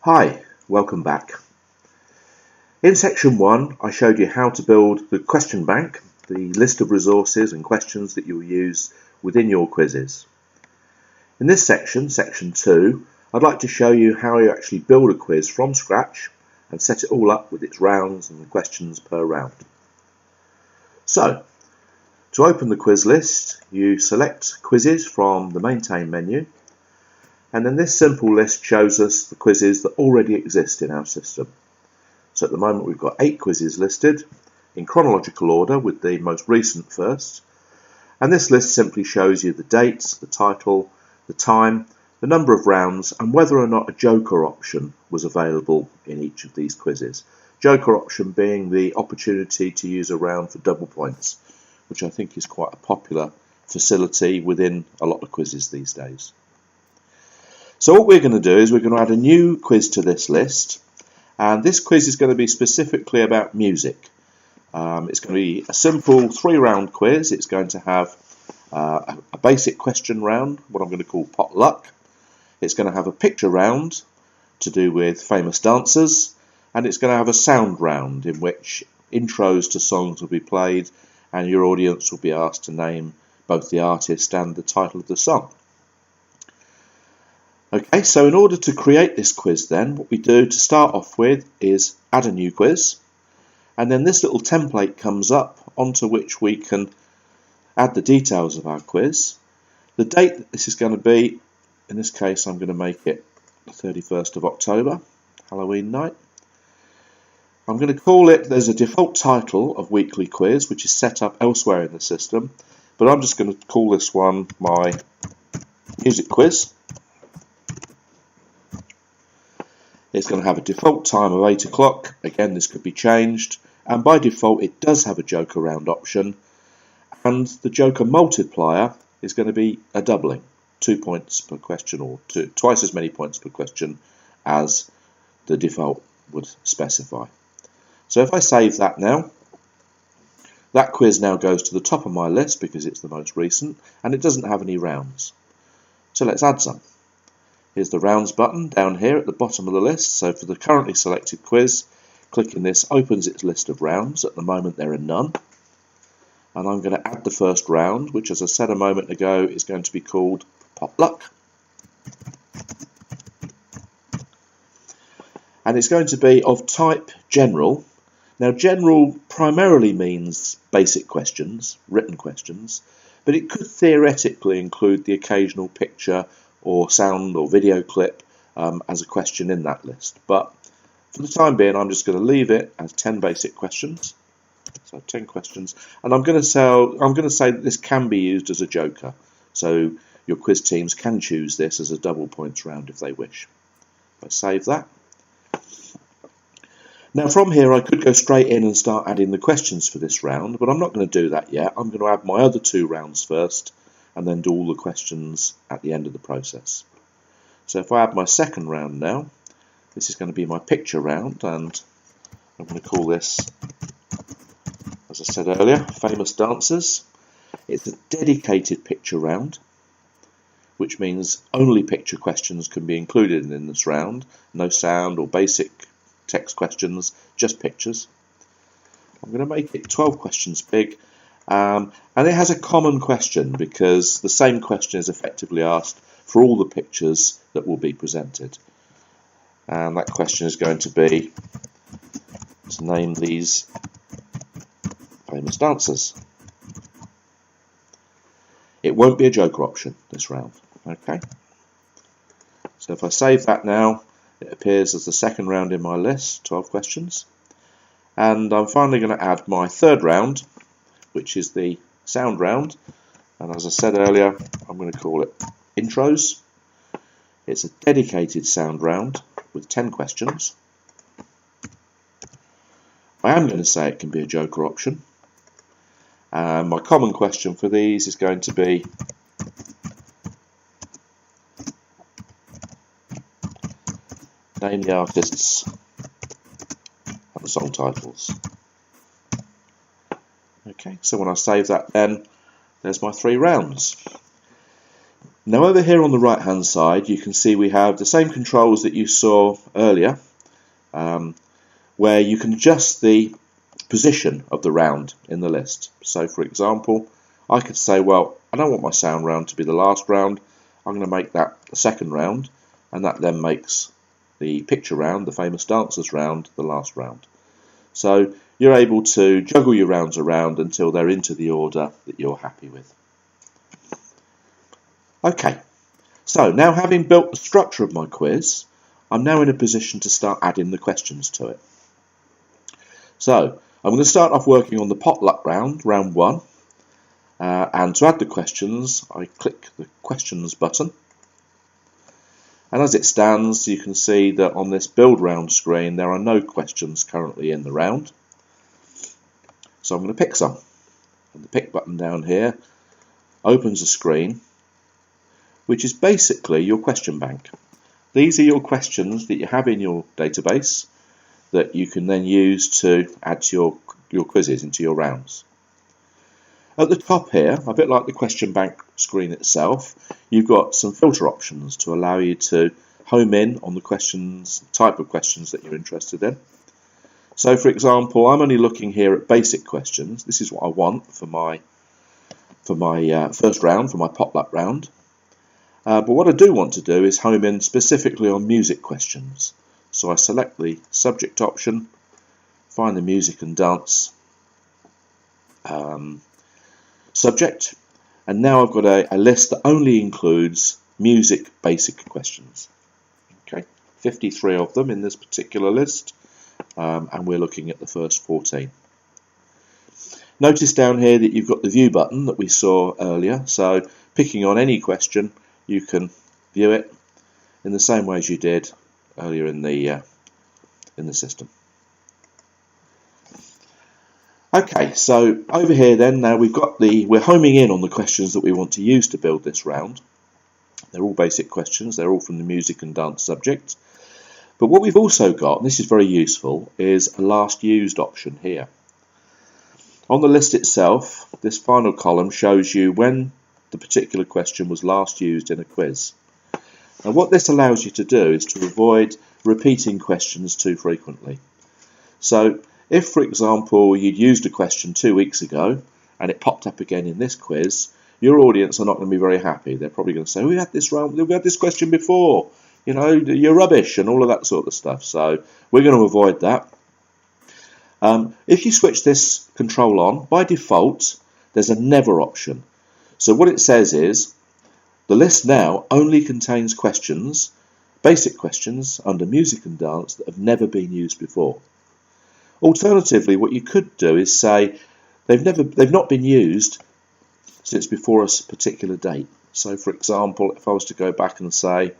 Hi, welcome back. In section 1, I showed you how to build the question bank, the list of resources and questions that you will use within your quizzes. In this section, section 2, I'd like to show you how you actually build a quiz from scratch and set it all up with its rounds and questions per round. So, to open the quiz list, you select quizzes from the maintain menu, and then this simple list shows us the quizzes that already exist in our system. So at the moment we've got 8 quizzes listed in chronological order with the most recent first, and this list simply shows you the dates, the title, the time, the number of rounds and whether or not a joker option was available in each of these quizzes. Joker option being the opportunity to use a round for double points, which I think is quite a popular facility within a lot of quizzes these days. So what we're going to do is we're going to add a new quiz to this list, and this quiz is going to be specifically about music. It's going to be a simple 3-round quiz. It's going to have a basic question round, what I'm going to call potluck. It's going to have a picture round to do with famous dancers, and it's going to have a sound round in which intros to songs will be played and your audience will be asked to name both the artist and the title of the song. Okay, so in order to create this quiz then, what we do to start off with is add a new quiz, and then this little template comes up onto which we can add the details of our quiz. The date that this is going to be, in this case I'm going to make it the 31st of October, Halloween night. I'm going to call it, there's a default title of weekly quiz which is set up elsewhere in the system, but I'm just going to call this one my music quiz. It's going to have a default time of 8 o'clock. Again, this could be changed. And by default, it does have a joker round option. And the joker multiplier is going to be a doubling. 2 points per question, or twice as many points per question as the default would specify. So if I save that now, that quiz now goes to the top of my list because it's the most recent, and it doesn't have any rounds. So let's add some. Here's the rounds button down here at the bottom of the list. So for the currently selected quiz, clicking this opens its list of rounds. At the moment there are none. And I'm going to add the first round, which as I said a moment ago is going to be called potluck. And it's going to be of type general. Now general primarily means basic questions, written questions, but it could theoretically include the occasional picture or sound or video clip as a question in that list. But for the time being, I'm just going to leave it as 10 basic questions. So 10 questions, and I'm going to say that this can be used as a joker. So your quiz teams can choose this as a double points round if they wish. If I save that. Now from here I could go straight in and start adding the questions for this round, but I'm not going to do that yet. I'm going to add my other 2 rounds first, and then do all the questions at the end of the process. So if I add my second round now, this is going to be my picture round, and I'm going to call this, as I said earlier, famous dancers. It's a dedicated picture round, which means only picture questions can be included in this round. No sound or basic text questions, just pictures. I'm going to make it 12 questions big. And it has a common question because the same question is effectively asked for all the pictures that will be presented. And that question is going to be to name these famous dancers. It won't be a joker option this round. Okay. So if I save that now, it appears as the second round in my list, 12 questions. And I'm finally going to add my third round, which is the sound round, and as I said earlier, I'm going to call it intros. It's a dedicated sound round with 10 questions. I am going to say it can be a joker option, and my common question for these is going to be name the artists and the song titles. Okay, so when I save that then, there's my 3 rounds. Now over here on the right hand side you can see we have the same controls that you saw earlier, where you can adjust the position of the round in the list. So for example, I could say, well, I don't want my sound round to be the last round, I'm going to make that the second round, and that then makes the picture round, the famous dancers round, the last round. So you're able to juggle your rounds around until they're into the order that you're happy with. Okay, so now having built the structure of my quiz, I'm now in a position to start adding the questions to it. So I'm going to start off working on the potluck round, round 1, and to add the questions I click the questions button, and as it stands you can see that on this build round screen there are no questions currently in the round. So I'm going to pick some, and the pick button down here opens a screen which is basically your question bank. These are your questions that you have in your database that you can then use to add to your quizzes into your rounds. At the top here, a bit like the question bank screen itself, you've got some filter options to allow you to home in on the questions, type of questions that you're interested in. So for example, I'm only looking here at basic questions. This is what I want for my first round, for my potluck round. But what I do want to do is home in specifically on music questions. So I select the subject option, find the music and dance subject, and now I've got a list that only includes music basic questions. Okay, 53 of them in this particular list, and we're looking at the first 14. Notice down here that you've got the view button that we saw earlier, so picking on any question you can view it in the same way as you did earlier in the system. Okay, so over here then, now we're homing in on the questions that we want to use to build this round. They're all basic questions, they're all from the music and dance subject. But what we've also got, and this is very useful, is a last used option here. On the list itself, this final column shows you when the particular question was last used in a quiz. And what this allows you to do is to avoid repeating questions too frequently. So if, for example, you'd used a question 2 weeks ago and it popped up again in this quiz, your audience are not going to be very happy. They're probably going to say, we had this question before, you know, you're rubbish and all of that sort of stuff. So we're going to avoid that. If you switch this control on, by default, there's a never option. So what it says is, the list now only contains questions, basic questions under music and dance that have never been used before. Alternatively, what you could do is say they've not been used since before a particular date. So for example, if I was to go back and say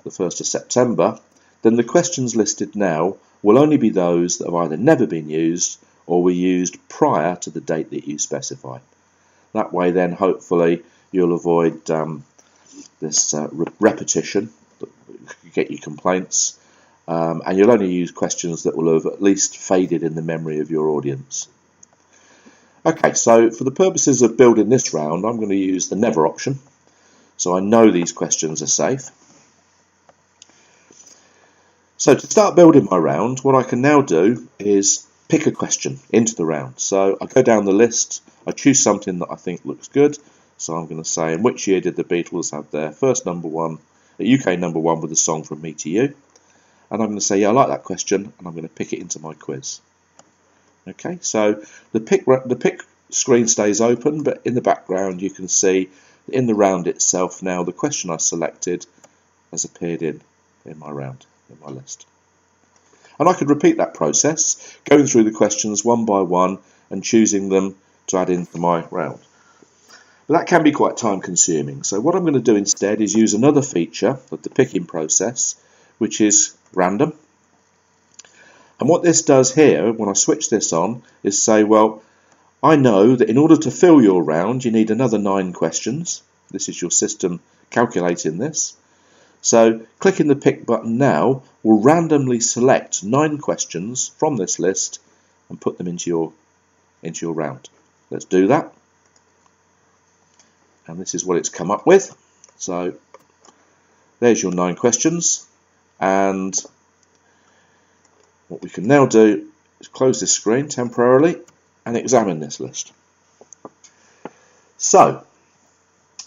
the 1st of September, then the questions listed now will only be those that have either never been used or were used prior to the date that you specify. That way then hopefully you'll avoid this repetition that could get you complaints, and you'll only use questions that will have at least faded in the memory of your audience. Okay, so for the purposes of building this round, I'm going to use the never option, so I know these questions are safe. So to start building my round, what I can now do is pick a question into the round. So I go down the list, I choose something that I think looks good. So I'm going to say, in which year did the Beatles have their first UK number one with a song From Me to You? And I'm going to say, yeah, I like that question, and I'm going to pick it into my quiz. Okay, so the pick screen stays open, but in the background you can see in the round itself now the question I selected has appeared in my round, in my list. And I could repeat that process, going through the questions one by one and choosing them to add into my round. But that can be quite time consuming, so what I'm going to do instead is use another feature of the picking process, which is random. And what this does here, when I switch this on, is say, well, I know that in order to fill your round you need another 9 questions. This is your system calculating this. So clicking the pick button now will randomly select 9 questions from this list and put them into your round. Let's do that. And this is what it's come up with. So there's your 9 questions, and what we can now do is close this screen temporarily and examine this list. So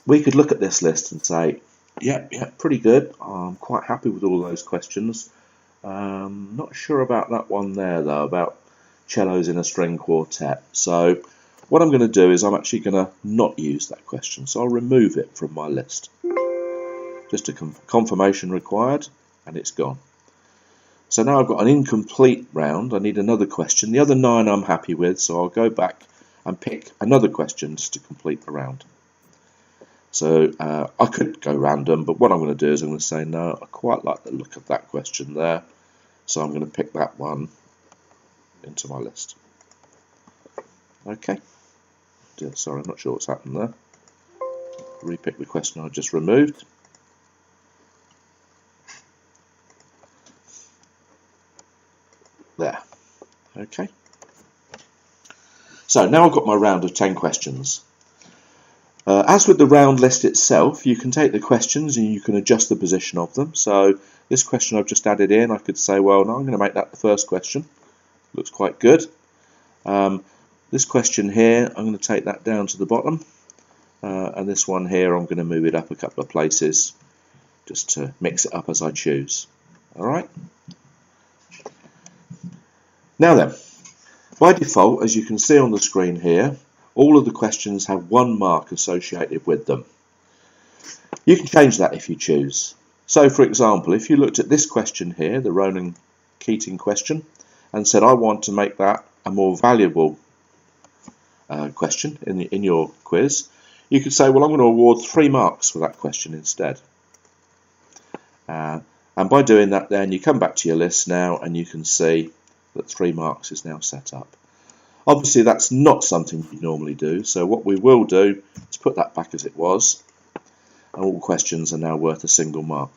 we could look at this list and say, yeah, pretty good. I'm quite happy with all those questions. Not sure about that one there though, about cellos in a string quartet. So what I'm going to do is I'm actually going to not use that question. So I'll remove it from my list. Just a confirmation required, and it's gone. So now I've got an incomplete round. I need another question. The other 9 I'm happy with, so I'll go back and pick another question just to complete the round. So I could go random, but what I'm going to do is I'm going to say, no, I quite like the look of that question there, so I'm going to pick that one into my list. Okay. Sorry, I'm not sure what's happened there. Repick the question I just removed. There. Okay. So now I've got my round of 10 questions. As with the round list itself, you can take the questions and you can adjust the position of them. So this question I've just added in, I could say, well, no, I'm going to make that the first question. Looks quite good. This question here, I'm going to take that down to the bottom. And this one here, I'm going to move it up a couple of places just to mix it up as I choose. All right. Now then, by default, as you can see on the screen here, all of the questions have 1 mark associated with them. You can change that if you choose. So for example, if you looked at this question here, the Ronan Keating question, and said I want to make that a more valuable question in your quiz, you could say, well, I'm going to award 3 marks for that question instead. And by doing that then you come back to your list now and you can see that 3 marks is now set up. Obviously that's not something you normally do, so what we will do is put that back as it was, and all questions are now worth a single mark.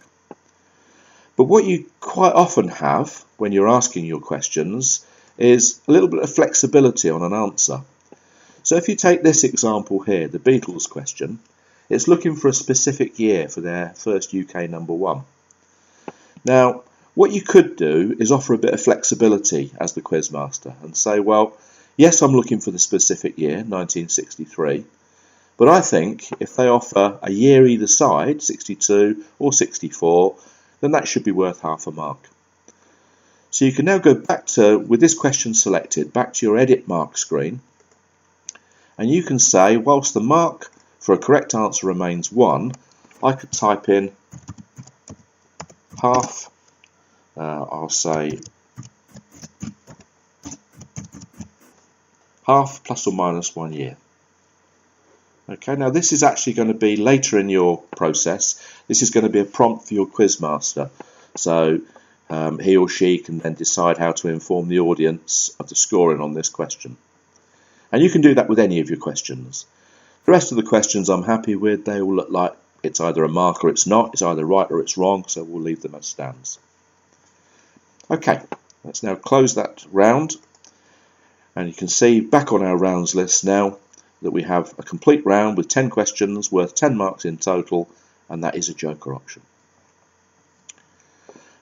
But what you quite often have when you're asking your questions is a little bit of flexibility on an answer. So if you take this example here, the Beatles question, it's looking for a specific year for their first UK #1. Now what you could do is offer a bit of flexibility as the quizmaster and say, well, yes, I'm looking for the specific year, 1963, but I think if they offer a year either side, 62 or 64, then that should be worth half a mark. So you can now go back to, with this question selected, back to your edit mark screen, and you can say, whilst the mark for a correct answer remains 1, I could type in half, I'll say half plus or minus 1 year. Okay, now this is actually going to be later in your process. This is going to be a prompt for your quizmaster. So he or she can then decide how to inform the audience of the scoring on this question. And you can do that with any of your questions. The rest of the questions I'm happy with. They all look like it's either a mark or it's not. It's either right or it's wrong, so we'll leave them as stands. Okay, let's now close that round. And you can see back on our rounds list now that we have a complete round with 10 questions worth 10 marks in total, and that is a joker option.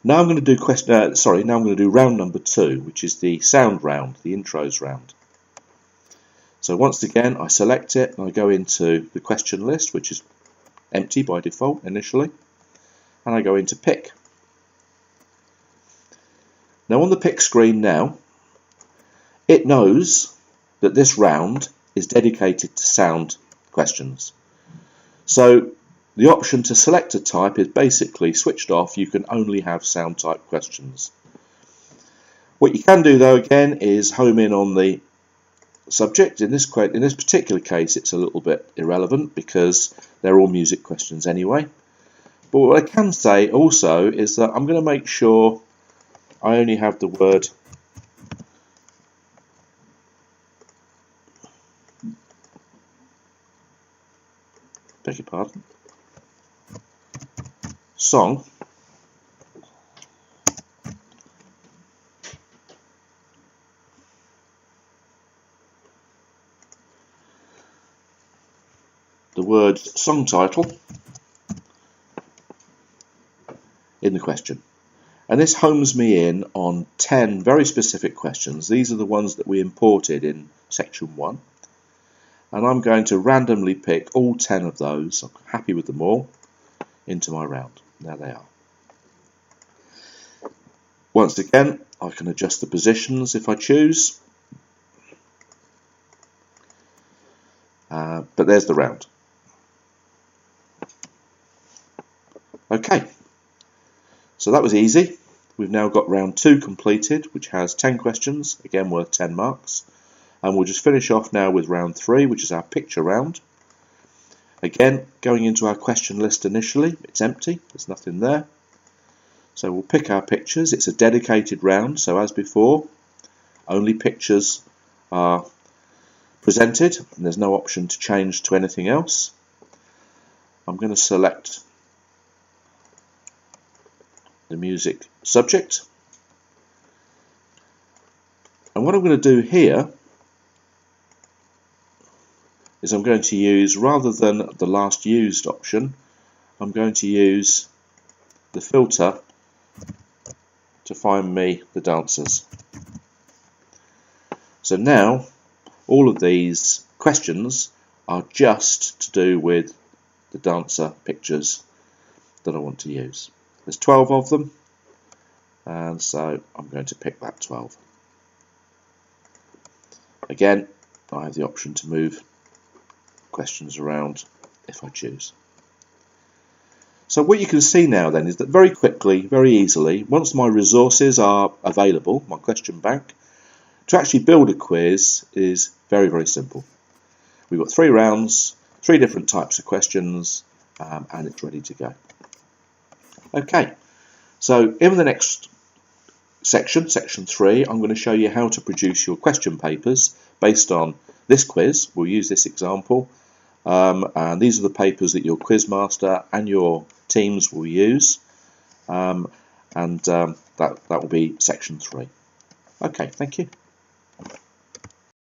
Now I'm going to do round number 2, which is the sound round, the intros round. So once again I select it and I go into the question list, which is empty by default initially, and I go into pick. Now on the pick screen now, it knows that this round is dedicated to sound questions. So the option to select a type is basically switched off. You can only have sound type questions. What you can do though again is home in on the subject. In this particular case it's a little bit irrelevant because they're all music questions anyway. But what I can say also is that I'm going to make sure I only have the word beg your pardon, song the word song title in the question. And this homes me in on 10 very specific questions. These are the ones that we imported in section 1. And I'm going to randomly pick all 10 of those, I'm happy with them all, into my round. There they are. Once again, I can adjust the positions if I choose. But there's the round. Okay, so that was easy. We've now got round 2 completed, which has 10 questions, again worth 10 marks. And we'll just finish off now with round 3, which is our picture round. Again, going into our question list initially, it's empty, there's nothing there. So we'll pick our pictures. It's a dedicated round, so as before, only pictures are presented, and there's no option to change to anything else. I'm going to select the music subject. And what I'm going to do here is I'm going to use, rather than the last used option, I'm going to use the filter to find me the dancers. So now all of these questions are just to do with the dancer pictures that I want to use. There's 12 of them, and so I'm going to pick that 12. Again, I have the option to move questions around if I choose. So what you can see now then is that very quickly, very easily, once my resources are available, my question bank, to actually build a quiz is very, very simple. We've got 3 rounds, 3 different types of questions, and it's ready to go. Okay, so in the next section, section 3, I'm going to show you how to produce your question papers based on this quiz. We'll use this example, and these are the papers that your quizmaster and your teams will use, and that will be section 3. Okay, thank you.